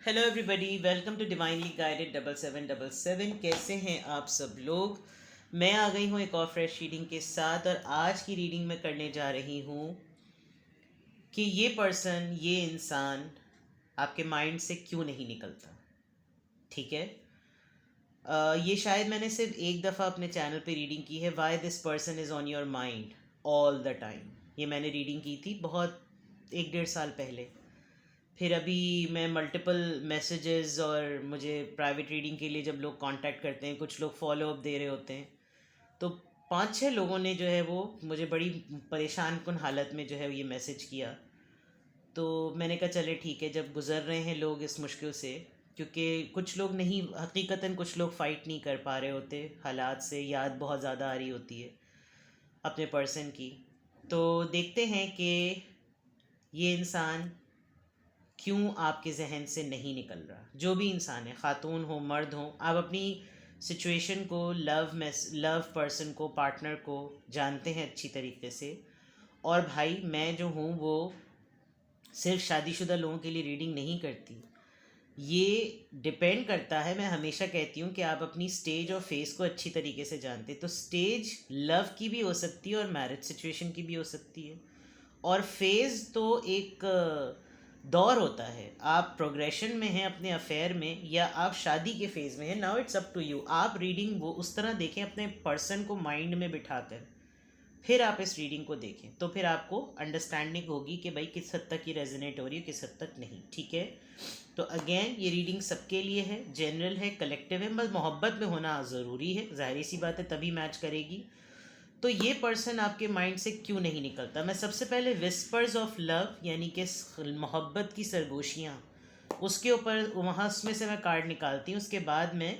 Hello everybody, welcome to divinely guided 7777। कैसे हैं आप सब लोग। मैं आ गई हूँ एक और फ्रेश रीडिंग के साथ, और आज की रीडिंग में करने जा रही हूँ कि ये पर्सन, ये इंसान आपके माइंड से क्यों नहीं निकलता। ठीक है। ये शायद मैंने सिर्फ एक दफ़ा अपने चैनल पे रीडिंग की है, why this person is on your mind all the time. ये मैंने रीडिंग की थी बहुत 1-1.5 साल पहले। फिर अभी मैं मल्टीपल मैसेजेस और मुझे प्राइवेट रीडिंग के लिए जब लोग कांटेक्ट करते हैं, कुछ लोग फॉलो अप दे रहे होते हैं, तो 5-6 लोगों ने जो है वो मुझे बड़ी परेशान कुन हालत में जो है ये मैसेज किया। तो मैंने कहा चले ठीक है, जब गुज़र रहे हैं लोग इस मुश्किल से, क्योंकि कुछ लोग नहीं, हकीकतन कुछ लोग फ़ाइट नहीं कर पा रहे होते हालात से, याद बहुत ज़्यादा आ रही होती है अपने पर्सन की। तो देखते हैं कि ये इंसान क्यों आपके जहन से नहीं निकल रहा। जो भी इंसान है, ख़ातून हो मर्द हो, आप अपनी सिचुएशन को, लव पर्सन को, पार्टनर को जानते हैं अच्छी तरीके से। और भाई मैं जो हूँ वो सिर्फ शादीशुदा लोगों के लिए रीडिंग नहीं करती। ये डिपेंड करता है, मैं हमेशा कहती हूँ कि आप अपनी स्टेज और फेस को अच्छी तरीके से जानते। तो स्टेज लव की भी हो सकती है और मैरिज सिचुएशन की भी हो सकती है, और फेज़ तो एक दौर होता है। आप प्रोग्रेशन में हैं अपने अफेयर में, या आप शादी के फेज़ में हैं, now it's up to you. आप रीडिंग वो उस तरह देखें, अपने पर्सन को माइंड में बिठाकर फिर आप इस रीडिंग को देखें, तो फिर आपको अंडरस्टैंडिंग होगी कि भाई किस हद तक ये रेजोनेट हो रही है, किस हद तक नहीं। ठीक है। तो अगेन ये रीडिंग सबके लिए है, जनरल है, कलेक्टिव है, बस मोहब्बत में होना ज़रूरी है, जाहिर सी बात है, तभी मैच करेगी। तो ये पर्सन आपके माइंड से क्यों नहीं निकलता। मैं सबसे पहले विस्पर्स ऑफ लव, यानी कि मोहब्बत की सरगोशियाँ, उसके ऊपर वहाँ उसमें से मैं कार्ड निकालती हूँ। उसके बाद मैं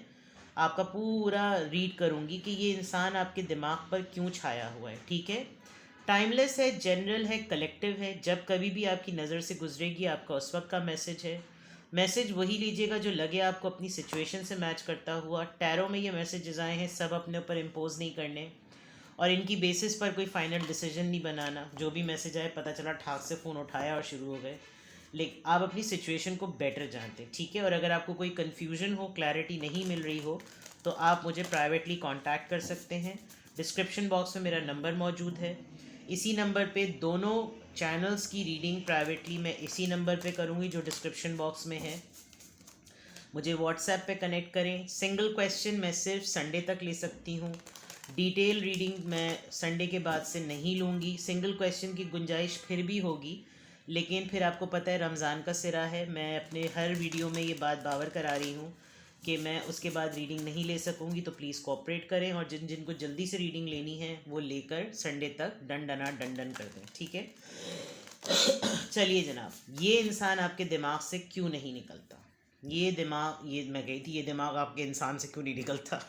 आपका पूरा रीड करूँगी कि ये इंसान आपके दिमाग पर क्यों छाया हुआ है। ठीक है। टाइमलेस है, जनरल है, कलेक्टिव है। जब कभी भी आपकी नज़र से गुजरेगी, आपका उस वक्त का मैसेज है। मैसेज वही लीजिएगा जो लगे आपको अपनी सिचुएशन से मैच करता हुआ। टैरो में ये मैसेजेस आए हैं, सब अपने ऊपर इम्पोज नहीं करने, और इनकी बेसिस पर कोई फाइनल डिसीजन नहीं बनाना। जो भी मैसेज आए, पता चला ठाक से फ़ोन उठाया और शुरू हो गए, लेकिन आप अपनी सिचुएशन को बेटर जानते हैं। ठीक है। और अगर आपको कोई कन्फ्यूजन हो, क्लैरिटी नहीं मिल रही हो, तो आप मुझे प्राइवेटली कांटेक्ट कर सकते हैं। डिस्क्रिप्शन बॉक्स में मेरा नंबर मौजूद है। इसी नंबर पे दोनों चैनल्स की रीडिंग प्राइवेटली मैं इसी नंबर पे करूँगी जो डिस्क्रिप्शन बॉक्स में है। मुझे व्हाट्सएप पे कनेक्ट करें। सिंगल क्वेश्चन मैं सिर्फ संडे तक ले सकती हूँ। डिटेल रीडिंग मैं संडे के बाद से नहीं लूँगी। सिंगल क्वेश्चन की गुंजाइश फिर भी होगी, लेकिन फिर आपको पता है रमज़ान का सिरा है। मैं अपने हर वीडियो में ये बात बावर करा रही हूँ कि मैं उसके बाद रीडिंग नहीं ले सकूँगी, तो प्लीज़ कोऑपरेट करें, और जिन जिनको जल्दी से रीडिंग लेनी है वो लेकर संडे तक डन डना डन डन कर दें। ठीक है। चलिए जनाब, ये इंसान आपके दिमाग से क्यों नहीं निकलता। ये दिमाग, ये मैं गई थी, ये दिमाग आपके इंसान से क्यों नहीं निकलता।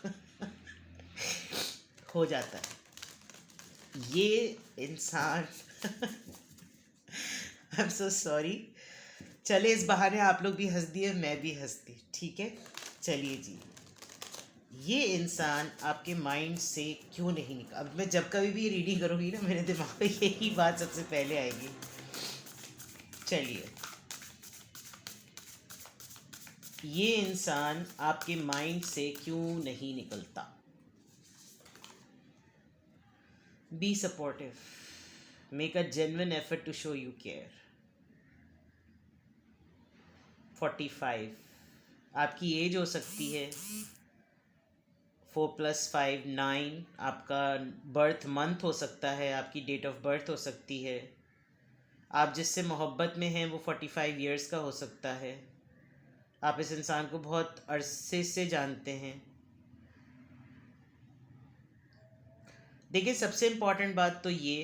हो जाता है ये इंसान। I am so sorry. चले, इस बहाने आप लोग भी हंस दिए, मैं भी हंस दी। ठीक है। चलिए जी, ये इंसान आपके माइंड से क्यों नहीं निकल। अब मैं जब कभी भी रीडिंग करूँगी ना, मेरे दिमाग में यही बात सबसे पहले आएगी। चलिए, ये इंसान आपके माइंड से क्यों नहीं निकलता। Be supportive, make a genuine effort to show you care. 45, आपकी एज हो सकती है 4+5 9। आपका बर्थ मंथ हो सकता है, आपकी डेट ऑफ बर्थ हो सकती है। आप जिससे मोहब्बत में हैं वो 45 इयर्स का हो सकता है। आप इस इंसान को बहुत अरसे से जानते हैं। देखिए, सबसे इम्पॉर्टेंट बात तो ये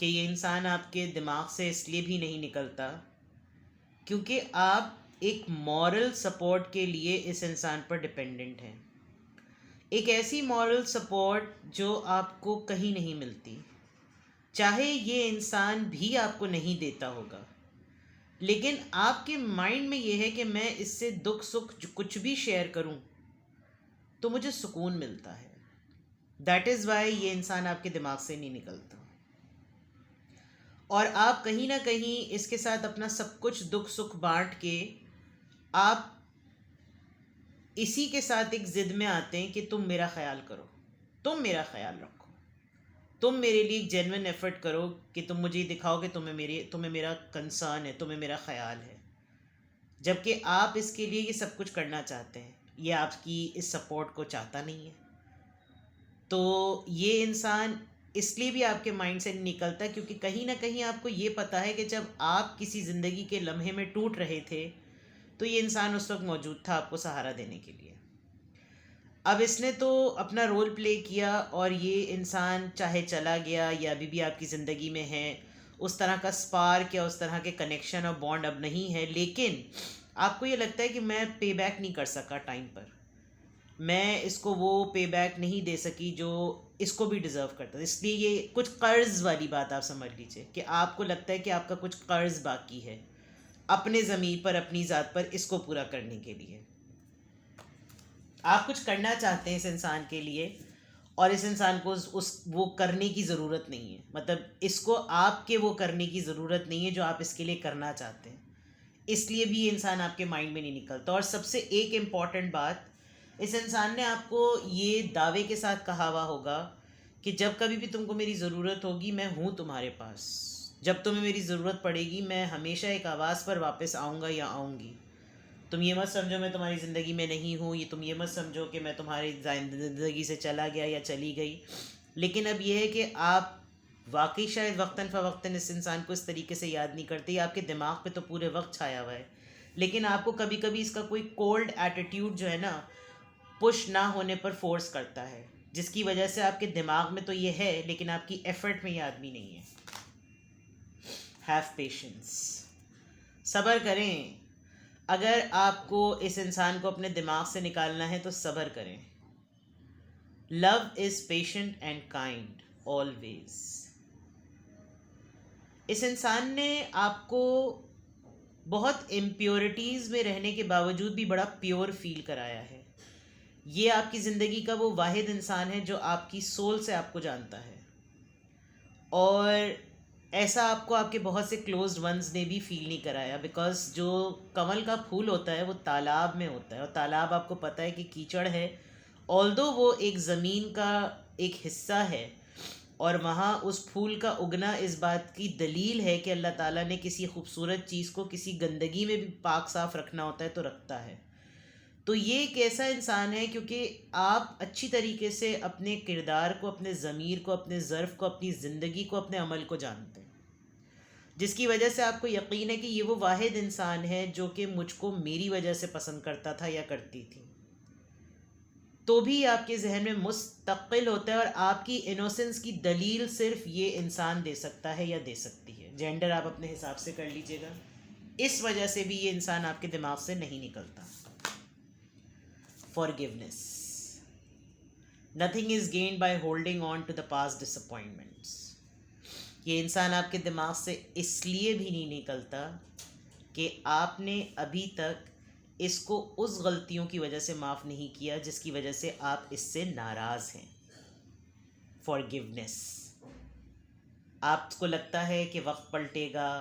कि ये इंसान आपके दिमाग से इसलिए भी नहीं निकलता क्योंकि आप एक मॉरल सपोर्ट के लिए इस इंसान पर डिपेंडेंट हैं। एक ऐसी मॉरल सपोर्ट जो आपको कहीं नहीं मिलती। चाहे ये इंसान भी आपको नहीं देता होगा, लेकिन आपके माइंड में ये है कि मैं इससे दुख सुख कुछ भी शेयर करूं तो मुझे सुकून मिलता है। दैट इज़ वाई ये इंसान आपके दिमाग से नहीं निकलता, और आप कहीं ना कहीं इसके साथ अपना सब कुछ दुख सुख बांट के आप इसी के साथ एक ज़िद में आते हैं कि तुम मेरा ख्याल करो, तुम मेरा ख्याल रखो, तुम मेरे लिए एक जेन्युइन एफर्ट करो कि तुम मुझे दिखाओ कि तुम्हें मेरा कंसर्न है, तुम्हें मेरा ख्याल है। जबकि आप इसके लिए ये सब कुछ करना चाहते हैं, ये आपकी इस सपोर्ट को चाहता नहीं है। तो ये इंसान इसलिए भी आपके माइंड से निकलता है क्योंकि कहीं ना कहीं आपको ये पता है कि जब आप किसी ज़िंदगी के लम्हे में टूट रहे थे तो ये इंसान उस वक्त मौजूद था आपको सहारा देने के लिए। अब इसने तो अपना रोल प्ले किया और ये इंसान चाहे चला गया या अभी भी आपकी ज़िंदगी में है, उस तरह का स्पार्क या उस तरह के कनेक्शन और बॉन्ड अब नहीं है, लेकिन आपको ये लगता है कि मैं पे बैक नहीं कर सका टाइम पर, मैं इसको वो पे बैक नहीं दे सकी जो इसको भी डिज़र्व करता था। इसलिए ये कुछ कर्ज़ वाली बात आप समझ लीजिए कि आपको लगता है कि आपका कुछ कर्ज़ बाकी है अपने ज़मीर पर, अपनी ज़ात पर, इसको पूरा करने के लिए। आप कुछ करना चाहते हैं इस इंसान के लिए और इस इंसान को उस वो करने की ज़रूरत नहीं है, मतलब इसको आपके वो करने की ज़रूरत नहीं है जो आप इसके लिए करना चाहते हैं। इसलिए भी ये इंसान आपके माइंड में नहीं निकलता। और सबसे एक इम्पॉर्टेंट बात, इस इंसान ने आपको ये दावे के साथ कहा हुआ होगा कि जब कभी भी तुमको मेरी ज़रूरत होगी मैं हूँ तुम्हारे पास, जब तुम्हें मेरी ज़रूरत पड़ेगी मैं हमेशा एक आवाज़ पर वापस आऊँगा या आऊँगी। तुम ये मत समझो मैं तुम्हारी ज़िंदगी में नहीं हूँ, ये तुम ये मत समझो कि मैं तुम्हारी ज़िंदगी से चला गया या चली गई। लेकिन अब यह है कि आप वाकई शायद वक्तन फ़वक्तन इस इंसान को इस तरीके से याद नहीं करते, आपके दिमाग पे तो पूरे वक्त छाया हुआ है, लेकिन आपको कभी कभी इसका कोई कोल्ड एटीट्यूड जो है ना, पुश ना होने पर फोर्स करता है, जिसकी वजह से आपके दिमाग में तो ये है लेकिन आपकी एफर्ट में ये आदमी नहीं है। हैव पेशेंस, सब्र करें। अगर आपको इस इंसान को अपने दिमाग से निकालना है तो सब्र करें। Love is patient and kind always. इस इंसान ने आपको बहुत इम्प्योरिटीज़ में रहने के बावजूद भी बड़ा प्योर फील कराया है। ये आपकी ज़िंदगी का वो वाहिद इंसान है जो आपकी सोल से आपको जानता है, और ऐसा आपको आपके बहुत से क्लोज्ड वंस ने भी फील नहीं कराया। बिकॉज जो कमल का फूल होता है वो तालाब में होता है, और तालाब आपको पता है कि कीचड़ है, ऑल्दो वो एक ज़मीन का एक हिस्सा है, और वहाँ उस फूल का उगना इस बात की दलील है कि अल्लाह ताला ने किसी खूबसूरत चीज़ को किसी गंदगी में भी पाक साफ़ रखना होता है तो रखता है। तो ये एक ऐसा इंसान है क्योंकि आप अच्छी तरीके से अपने किरदार को, अपने ज़मीर को, अपने ज़र्फ़ को, अपनी ज़िंदगी को, अपने अमल को जानते हैं, जिसकी वजह से आपको यकीन है कि ये वो वाहिद इंसान है जो कि मुझको मेरी वजह से पसंद करता था या करती थी। तो भी आपके जहन में मुस्तकिल होता है, और आपकी इनोसेंस की दलील सिर्फ ये इंसान दे सकता है या दे सकती है। जेंडर आप अपने हिसाब से कर लीजिएगा, इस वजह से भी ये इंसान आपके दिमाग से नहीं निकलता। Forgiveness. Nothing is gained by holding on to the past disappointments. ये इंसान आपके दिमाग से इसलिए भी नहीं निकलता कि आपने अभी तक इसको उस गलतियों की वजह से माफ़ नहीं किया जिसकी वजह से आप इससे नाराज़ हैं। Forgiveness. आपको लगता है कि वक्त पलटेगा,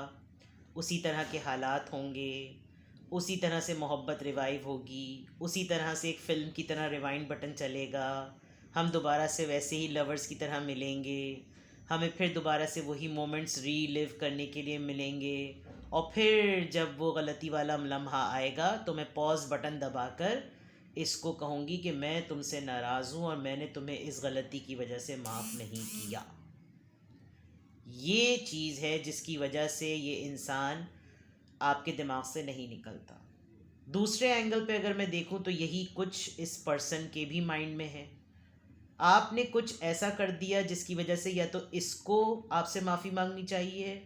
उसी तरह के हालात होंगे, उसी तरह से मोहब्बत रिवाइव होगी, उसी तरह से एक फ़िल्म की तरह रिवाइंड बटन चलेगा, हम दोबारा से वैसे ही लवर्स की तरह मिलेंगे, हमें फिर दोबारा से वही मोमेंट्स रीलिव करने के लिए मिलेंगे, और फिर जब वो गलती वाला लम्हा आएगा तो मैं पॉज बटन दबाकर इसको कहूँगी कि मैं तुमसे नाराज़ हूँ और मैंने तुम्हें इस गलती की वजह से माफ़ नहीं किया। ये चीज़ है जिसकी वजह से ये इंसान आपके दिमाग से नहीं निकलता। दूसरे एंगल पे अगर मैं देखूं तो यही कुछ इस पर्सन के भी माइंड में है। आपने कुछ ऐसा कर दिया जिसकी वजह से या तो इसको आपसे माफ़ी मांगनी चाहिए,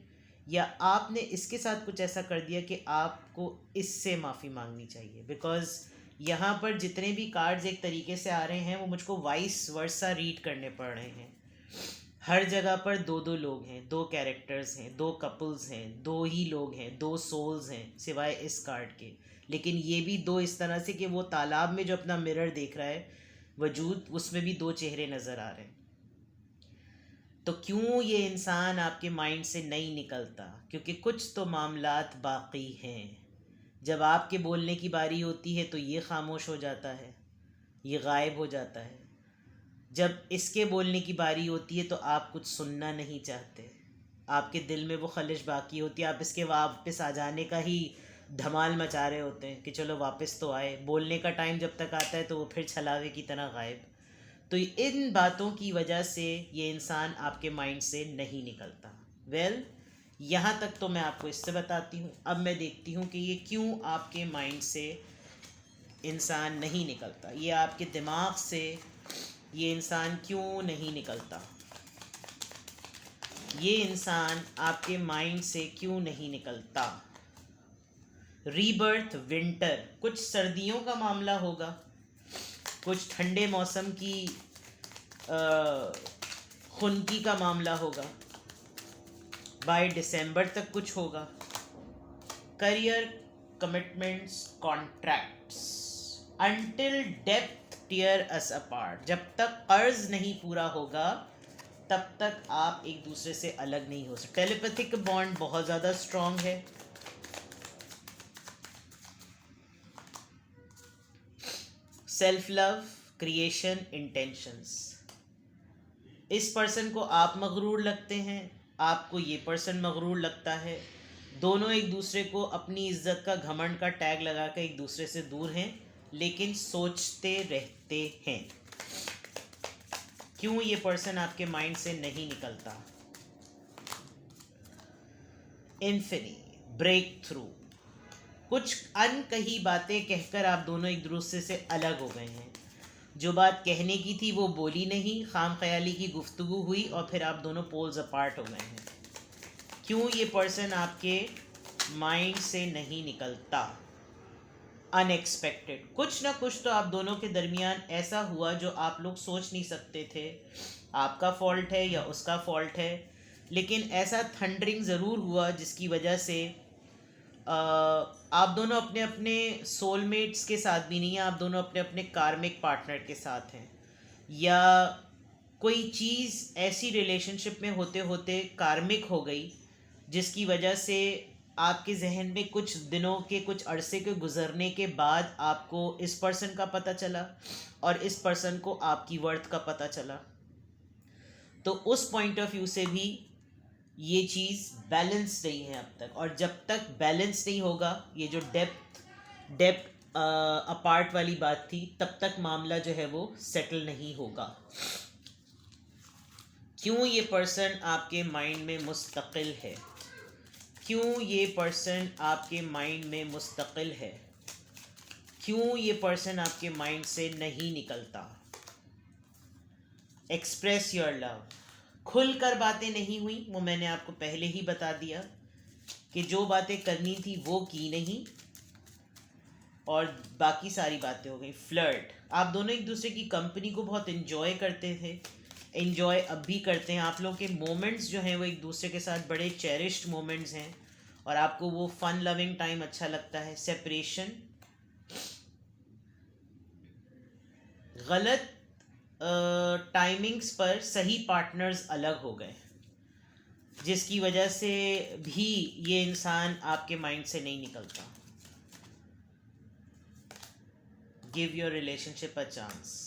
या आपने इसके साथ कुछ ऐसा कर दिया कि आपको इससे माफ़ी मांगनी चाहिए। बिकॉज़ यहाँ पर जितने भी कार्ड्स एक तरीके से आ रहे हैं वो मुझको वाइस वर्सा रीड करने पड़ रहे हैं। हर जगह पर दो दो लोग हैं, दो कैरेक्टर्स हैं, दो कपल्स हैं, दो ही लोग हैं, दो सोल्स हैं सिवाय इस कार्ड के। लेकिन ये भी दो इस तरह से कि वो तालाब में जो अपना मिरर देख रहा है वजूद, उसमें भी दो चेहरे नज़र आ रहे हैं। तो क्यों ये इंसान आपके माइंड से नहीं निकलता? क्योंकि कुछ तो मामलात बाकी हैं जब आपके बोलने की बारी होती है तो ये खामोश हो जाता है, ये गायब हो जाता है। जब इसके बोलने की बारी होती है तो आप कुछ सुनना नहीं चाहते, आपके दिल में वो खलिश बाकी होती है, आप इसके वापस आ जाने का ही धमाल मचा रहे होते हैं कि चलो वापस तो आए। बोलने का टाइम जब तक आता है तो वो फिर छलावे की तरह गायब। तो इन बातों की वजह से ये इंसान आपके माइंड से नहीं निकलता। यहाँ तक तो मैं आपको इससे बताती हूँ। अब मैं देखती हूँ कि ये क्यों आपके माइंड से इंसान नहीं निकलता, ये आपके दिमाग से ये इंसान क्यों नहीं निकलता, ये इंसान आपके माइंड से क्यों नहीं निकलता। रीबर्थ, विंटर, कुछ सर्दियों का मामला होगा, कुछ ठंडे मौसम की खुनकी का मामला होगा, बाय दिसंबर तक कुछ होगा। करियर, कमिटमेंट्स, कॉन्ट्रैक्ट्स, अंटिल डेप्थ टीयर अस अपार्ट, जब तक कर्ज नहीं पूरा होगा तब तक आप एक दूसरे से अलग नहीं हो सकते। टेलीपैथिक बॉन्ड बहुत ज़्यादा स्ट्रॉन्ग है। सेल्फ लव, क्रिएशन, इंटेंशंस, इस पर्सन को आप मगरूर लगते हैं, आपको ये पर्सन मगरूर लगता है। दोनों एक दूसरे को अपनी इज्जत का, घमंड का टैग लगा कर एक दूसरे से दूर हैं, लेकिन सोचते रहते हैं। क्यों ये पर्सन आपके माइंड से नहीं निकलता। इन्फिनी, ब्रेक थ्रू, कुछ अनकही बातें कहकर आप दोनों एक दूसरे से अलग हो गए हैं। जो बात कहने की थी वो बोली नहीं, खाम ख्याली की गुफ्तगू हुई और फिर आप दोनों पोल्स अपार्ट हो गए हैं। क्यों ये पर्सन आपके माइंड से नहीं निकलता। अनएक्सपेक्टेड, कुछ ना कुछ तो आप दोनों के दरमियान ऐसा हुआ जो आप लोग सोच नहीं सकते थे। आपका फॉल्ट है या उसका फॉल्ट है, लेकिन ऐसा थंडरिंग ज़रूर हुआ जिसकी वजह से आप दोनों अपने अपने सोलमेट्स के साथ भी नहीं हैं, आप दोनों अपने अपने कार्मिक पार्टनर के साथ हैं, या कोई चीज़ ऐसी रिलेशनशिप में होते होते कार्मिक हो गई जिसकी वजह से आपके जहन में कुछ दिनों के, कुछ अरसे के गुजरने के बाद आपको इस पर्सन का पता चला और इस पर्सन को आपकी वर्थ का पता चला। तो उस पॉइंट ऑफ व्यू से भी ये चीज़ बैलेंस नहीं है अब तक, और जब तक बैलेंस नहीं होगा, ये जो डेप्थ अपार्ट वाली बात थी, तब तक मामला जो है वो सेटल नहीं होगा। क्यों ये पर्सन आपके माइंड में मुस्तकिल है। क्यों ये पर्सन आपके माइंड में मुस्तकिल है। क्यों ये पर्सन आपके माइंड से नहीं निकलता। एक्सप्रेस योर लव, खुलकर बातें नहीं हुई, वो मैंने आपको पहले ही बता दिया कि जो बातें करनी थी वो की नहीं और बाकी सारी बातें हो गई। फ्लर्ट, आप दोनों एक दूसरे की कंपनी को बहुत इन्जॉय करते थे, इन्जॉय अब भी करते हैं। आप लोगों के मोमेंट्स जो हैं वो एक दूसरे के साथ बड़े चेरिश्ड मोमेंट्स हैं और आपको वो फन लविंग टाइम अच्छा लगता है। सेपरेशन, गलत टाइमिंग्स पर सही पार्टनर्स अलग हो गए, जिसकी वजह से भी ये इंसान आपके माइंड से नहीं निकलता। Give your relationship a chance.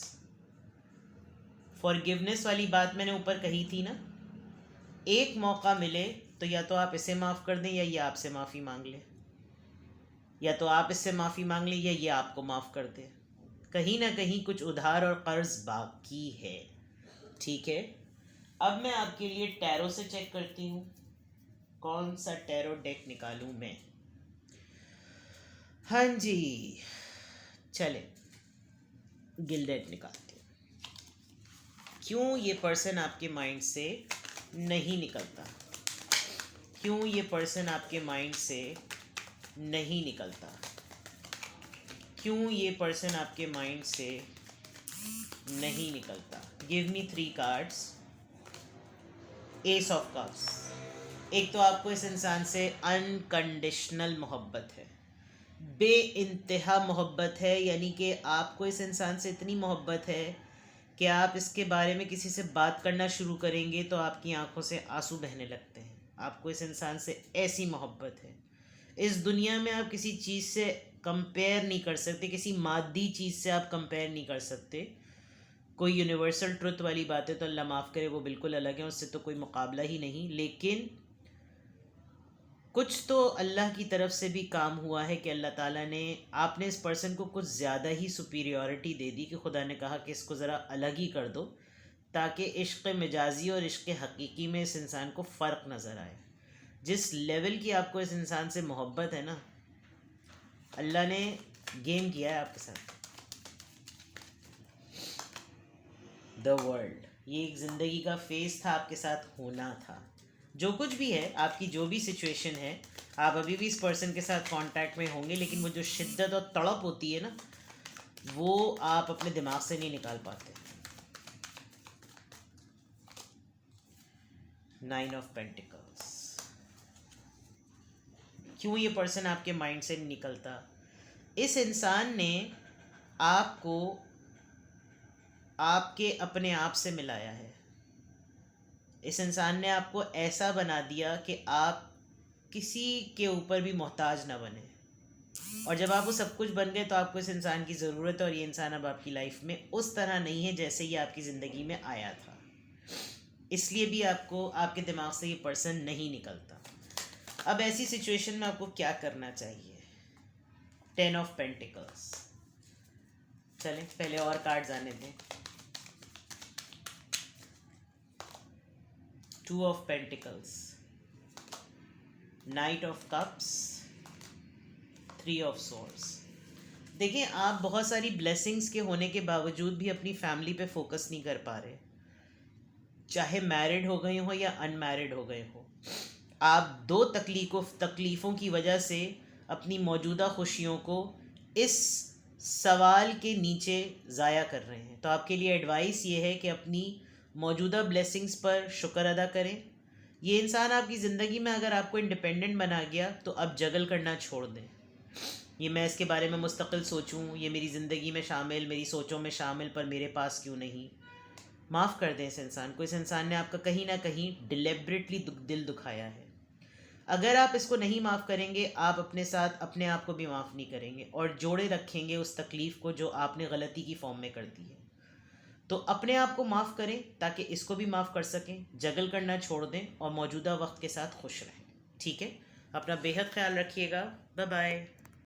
Forgiveness वाली बात मैंने ऊपर कही थी ना, एक मौका मिले तो या तो आप इसे माफ़ कर दें या ये आपसे माफ़ी मांग ले, या तो आप इससे माफ़ी मांग लें या ये आपको माफ़ कर दे। कहीं ना कहीं कुछ उधार और कर्ज बाकी है। ठीक है, अब मैं आपके लिए टैरो से चेक करती हूँ कौन सा टैरो डेक निकालूं मैं। हाँ जी, चले गिल्डेड निकालते हैं। क्यों ये पर्सन आपके माइंड से नहीं निकलता। क्यों ये पर्सन आपके माइंड से नहीं निकलता। क्यों ये पर्सन आपके माइंड से नहीं निकलता। Give me 3 cards. S of cups, एक तो आपको इस इंसान से अनकंडीशनल मोहब्बत है, बेइंतहा मोहब्बत है, यानी कि आपको इस इंसान से इतनी मोहब्बत है कि आप इसके बारे में किसी से बात करना शुरू करेंगे तो आपकी आंखों से आंसू बहने लगते हैं। आपको इस इंसान से ऐसी मोहब्बत है। इस दुनिया में आप किसी चीज़ से कंपेयर नहीं कर सकते, किसी मादी चीज़ से आप कंपेयर नहीं कर सकते। कोई यूनिवर्सल ट्रुथ वाली बात है तो अल्लाह माफ़ करे वो बिल्कुल अलग है, उससे तो कोई मुकाबला ही नहीं। लेकिन कुछ तो अल्लाह की तरफ से भी काम हुआ है कि अल्लाह ताला ने, आपने इस पर्सन को कुछ ज़्यादा ही सुपीरियॉरिटी दे दी कि खुदा ने कहा कि इसको ज़रा अलग ही कर दो, ताकि इश्क़ मजाजी और इश्क़ हकीकी में इस इंसान को फ़र्क नज़र आए। जिस लेवल की आपको इस इंसान से मोहब्बत है ना, अल्लाह ने गेम किया है आपके साथ। द वर्ल्ड, ये एक ज़िंदगी का फेज़ था, आपके साथ होना था। जो कुछ भी है, आपकी जो भी सिचुएशन है, आप अभी भी इस पर्सन के साथ कांटेक्ट में होंगे, लेकिन वो जो शिद्दत और तड़प होती है ना, वो आप अपने दिमाग से नहीं निकाल पाते। 9 ऑफ पेंटिकल्स, क्यों ये पर्सन आपके माइंड से नहीं निकलता? इस इंसान ने आपको आपके अपने आप से मिलाया है। इस इंसान ने आपको ऐसा बना दिया कि आप किसी के ऊपर भी मोहताज ना बने। और जब आप वो सब कुछ बन गए तो आपको इस इंसान की ज़रूरत है, और ये इंसान अब आपकी लाइफ में उस तरह नहीं है जैसे ये आपकी ज़िंदगी में आया था। इसलिए भी आपको आपके दिमाग से ये पर्सन नहीं निकलता। अब ऐसी सिचुएशन में आपको क्या करना चाहिए? 10 ऑफ पेंटिकल्स। चलें पहले और कार्ड्स आने दें। 2 of pentacles, night of cups, 3 of swords. देखिए, आप बहुत सारी ब्लेसिंग्स के होने के बावजूद भी अपनी फैमिली पे फोकस नहीं कर पा रहे, चाहे मैरिड हो गए हो या अनमैरिड हो गए हो। आप दो तकलीफ़ों की वजह से अपनी मौजूदा खुशियों को इस सवाल के नीचे ज़ाया कर रहे हैं। तो आपके लिए एडवाइस ये है कि अपनी मौजूदा ब्लेसिंग्स पर शुक्र अदा करें। ये इंसान आपकी ज़िंदगी में अगर आपको इंडिपेंडेंट बना गया तो अब जगल करना छोड़ दें। ये मैं इसके बारे में मुस्तकिल सोचूं, ये मेरी ज़िंदगी में शामिल, मेरी सोचों में शामिल, पर मेरे पास क्यों नहीं। माफ़ कर दें इस इंसान को। इस इंसान ने आपका कहीं ना कहीं डिलिबरेटली दिल दुखाया है। अगर आप इसको नहीं माफ़ करेंगे, आप अपने साथ अपने आप को भी माफ़ नहीं करेंगे और जोड़े रखेंगे उस तकलीफ़ को जो आपने गलती की फॉर्म में कर दी है। तो अपने आप को माफ़ करें ताकि इसको भी माफ़ कर सकें। जगल करना छोड़ दें और मौजूदा वक्त के साथ खुश रहें। ठीक है, अपना बेहद ख्याल रखिएगा। Bye bye.